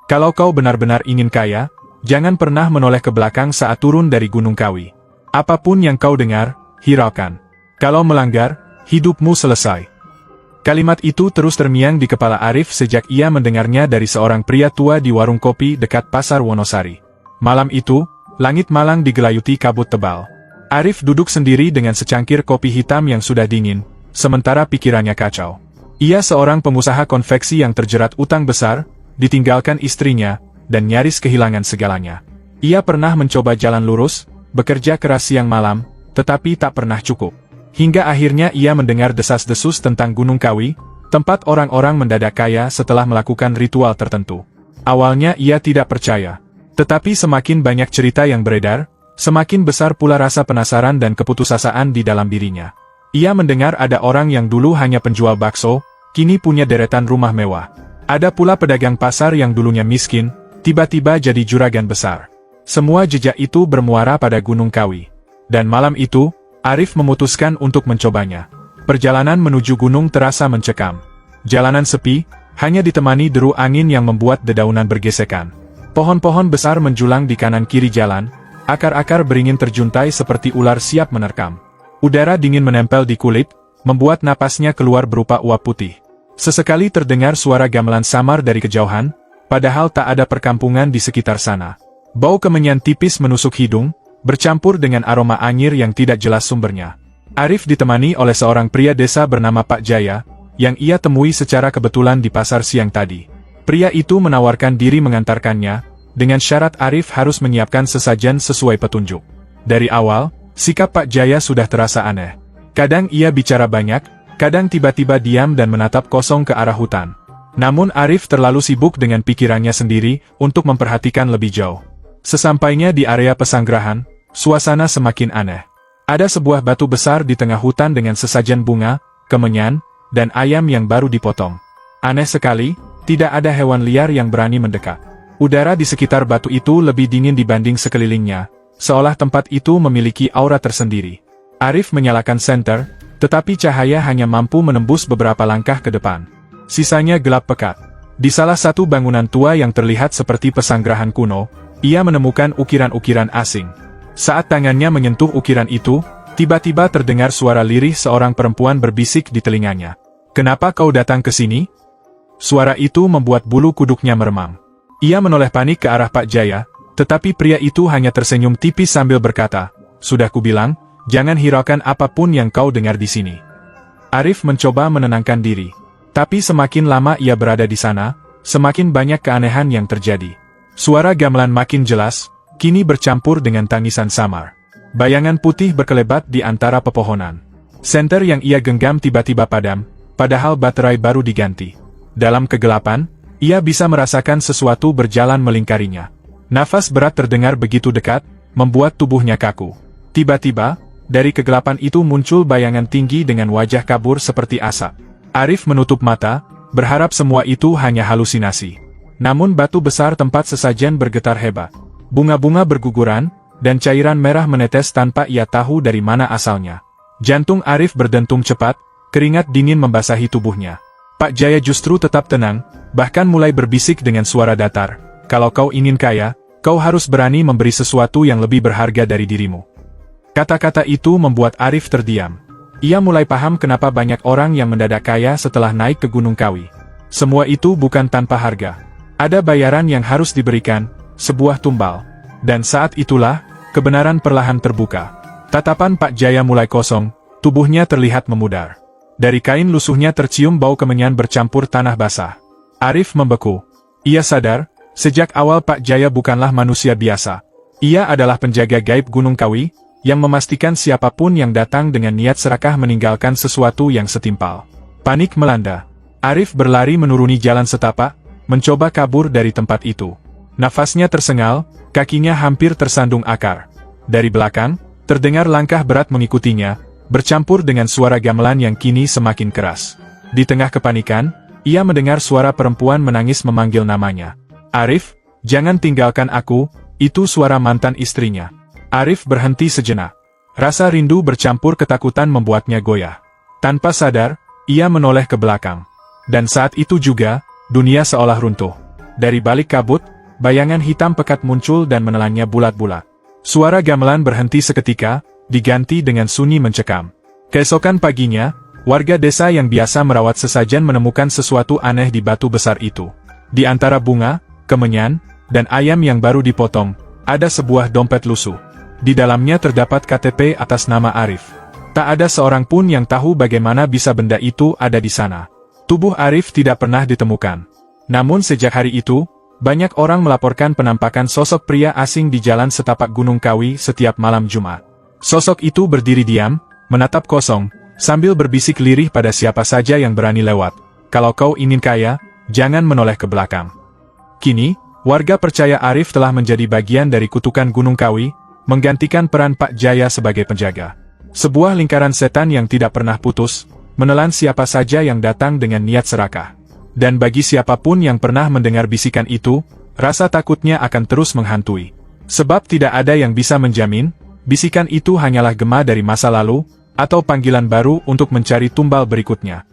Kalau kau benar-benar ingin kaya, jangan pernah menoleh ke belakang saat turun dari Gunung Kawi. Apapun yang kau dengar, hiraukan. Kalau melanggar, hidupmu selesai. Kalimat itu terus terngiang di kepala Arif sejak ia mendengarnya dari seorang pria tua di warung kopi dekat Pasar Wonosari. Malam itu, langit Malang digelayuti kabut tebal. Arif duduk sendiri dengan secangkir kopi hitam yang sudah dingin, sementara pikirannya kacau. Ia seorang pengusaha konveksi yang terjerat utang besar, ditinggalkan istrinya, dan nyaris kehilangan segalanya. Ia pernah mencoba jalan lurus, bekerja keras siang malam, tetapi tak pernah cukup. Hingga akhirnya ia mendengar desas-desus tentang Gunung Kawi, tempat orang-orang mendadak kaya setelah melakukan ritual tertentu. Awalnya ia tidak percaya. Tetapi semakin banyak cerita yang beredar, semakin besar pula rasa penasaran dan keputusasaan di dalam dirinya. Ia mendengar ada orang yang dulu hanya penjual bakso, kini punya deretan rumah mewah. Ada pula pedagang pasar yang dulunya miskin, tiba-tiba jadi juragan besar. Semua jejak itu bermuara pada Gunung Kawi. Dan malam itu, Arif memutuskan untuk mencobanya. Perjalanan menuju gunung terasa mencekam. Jalanan sepi, hanya ditemani deru angin yang membuat dedaunan bergesekan. Pohon-pohon besar menjulang di kanan kiri jalan, akar-akar beringin terjuntai seperti ular siap menerkam. Udara dingin menempel di kulit, membuat napasnya keluar berupa uap putih. Sesekali terdengar suara gamelan samar dari kejauhan, padahal tak ada perkampungan di sekitar sana. Bau kemenyan tipis menusuk hidung, bercampur dengan aroma anyir yang tidak jelas sumbernya. Arif ditemani oleh seorang pria desa bernama Pak Jaya, yang ia temui secara kebetulan di pasar siang tadi. Pria itu menawarkan diri mengantarkannya, dengan syarat Arif harus menyiapkan sesajen sesuai petunjuk. Dari awal, sikap Pak Jaya sudah terasa aneh. Kadang ia bicara banyak, kadang tiba-tiba diam dan menatap kosong ke arah hutan. Namun Arif terlalu sibuk dengan pikirannya sendiri untuk memperhatikan lebih jauh. Sesampainya di area pesanggerahan, suasana semakin aneh. Ada sebuah batu besar di tengah hutan dengan sesajen bunga, kemenyan, dan ayam yang baru dipotong. Aneh sekali, tidak ada hewan liar yang berani mendekat. Udara di sekitar batu itu lebih dingin dibanding sekelilingnya, seolah tempat itu memiliki aura tersendiri. Arif menyalakan senter, tetapi cahaya hanya mampu menembus beberapa langkah ke depan. Sisanya gelap pekat. Di salah satu bangunan tua yang terlihat seperti pesanggerahan kuno, ia menemukan ukiran-ukiran asing. Saat tangannya menyentuh ukiran itu, tiba-tiba terdengar suara lirih seorang perempuan berbisik di telinganya. "Kenapa kau datang ke sini?" Suara itu membuat bulu kuduknya meremang. Ia menoleh panik ke arah Pak Jaya, tetapi pria itu hanya tersenyum tipis sambil berkata, "Sudah kubilang, jangan hiraukan apapun yang kau dengar di sini." Arif mencoba menenangkan diri. Tapi semakin lama ia berada di sana, semakin banyak keanehan yang terjadi. Suara gamelan makin jelas, kini bercampur dengan tangisan samar. Bayangan putih berkelebat di antara pepohonan. Senter yang ia genggam tiba-tiba padam, padahal baterai baru diganti. Dalam kegelapan, ia bisa merasakan sesuatu berjalan melingkarinya. Nafas berat terdengar begitu dekat, membuat tubuhnya kaku. Tiba-tiba, dari kegelapan itu muncul bayangan tinggi dengan wajah kabur seperti asap. Arif menutup mata, berharap semua itu hanya halusinasi. Namun batu besar tempat sesajen bergetar hebat. Bunga-bunga berguguran, dan cairan merah menetes tanpa ia tahu dari mana asalnya. Jantung Arif berdentum cepat, keringat dingin membasahi tubuhnya. Pak Jaya justru tetap tenang, bahkan mulai berbisik dengan suara datar, "Kalau kau ingin kaya, kau harus berani memberi sesuatu yang lebih berharga dari dirimu." Kata-kata itu membuat Arif terdiam. Ia mulai paham kenapa banyak orang yang mendadak kaya setelah naik ke Gunung Kawi. Semua itu bukan tanpa harga. Ada bayaran yang harus diberikan, sebuah tumbal. Dan saat itulah, kebenaran perlahan terbuka. Tatapan Pak Jaya mulai kosong, tubuhnya terlihat memudar. Dari kain lusuhnya tercium bau kemenyan bercampur tanah basah. Arif membeku. Ia sadar, sejak awal Pak Jaya bukanlah manusia biasa. Ia adalah penjaga gaib Gunung Kawi, yang memastikan siapapun yang datang dengan niat serakah meninggalkan sesuatu yang setimpal. Panik melanda. Arif berlari menuruni jalan setapak, mencoba kabur dari tempat itu. Nafasnya tersengal, kakinya hampir tersandung akar. Dari belakang, terdengar langkah berat mengikutinya, bercampur dengan suara gamelan yang kini semakin keras. Di tengah kepanikan, ia mendengar suara perempuan menangis memanggil namanya. "Arif, jangan tinggalkan aku," itu suara mantan istrinya. Arif berhenti sejenak. Rasa rindu bercampur ketakutan membuatnya goyah. Tanpa sadar, ia menoleh ke belakang. Dan saat itu juga, dunia seolah runtuh. dari balik kabut, bayangan hitam pekat muncul dan menelannya bulat-bulat. Suara gamelan berhenti seketika, diganti dengan sunyi mencekam. Keesokan paginya, warga desa yang biasa merawat sesajen menemukan sesuatu aneh di batu besar itu. Di antara bunga, kemenyan, dan ayam yang baru dipotong, ada sebuah dompet lusuh. Di dalamnya terdapat KTP atas nama Arif. Tak ada seorang pun yang tahu bagaimana bisa benda itu ada di sana. Tubuh Arif tidak pernah ditemukan. Namun sejak hari itu, banyak orang melaporkan penampakan sosok pria asing di jalan setapak Gunung Kawi setiap malam Jumat. Sosok itu berdiri diam, menatap kosong, sambil berbisik lirih pada siapa saja yang berani lewat. Kalau kau ingin kaya, jangan menoleh ke belakang. Kini, warga percaya Arif telah menjadi bagian dari kutukan Gunung Kawi, menggantikan peran Pak Jaya sebagai penjaga. Sebuah lingkaran setan yang tidak pernah putus, menelan siapa saja yang datang dengan niat serakah. Dan bagi siapapun yang pernah mendengar bisikan itu, rasa takutnya akan terus menghantui. Sebab tidak ada yang bisa menjamin, bisikan itu hanyalah gema dari masa lalu, atau panggilan baru untuk mencari tumbal berikutnya.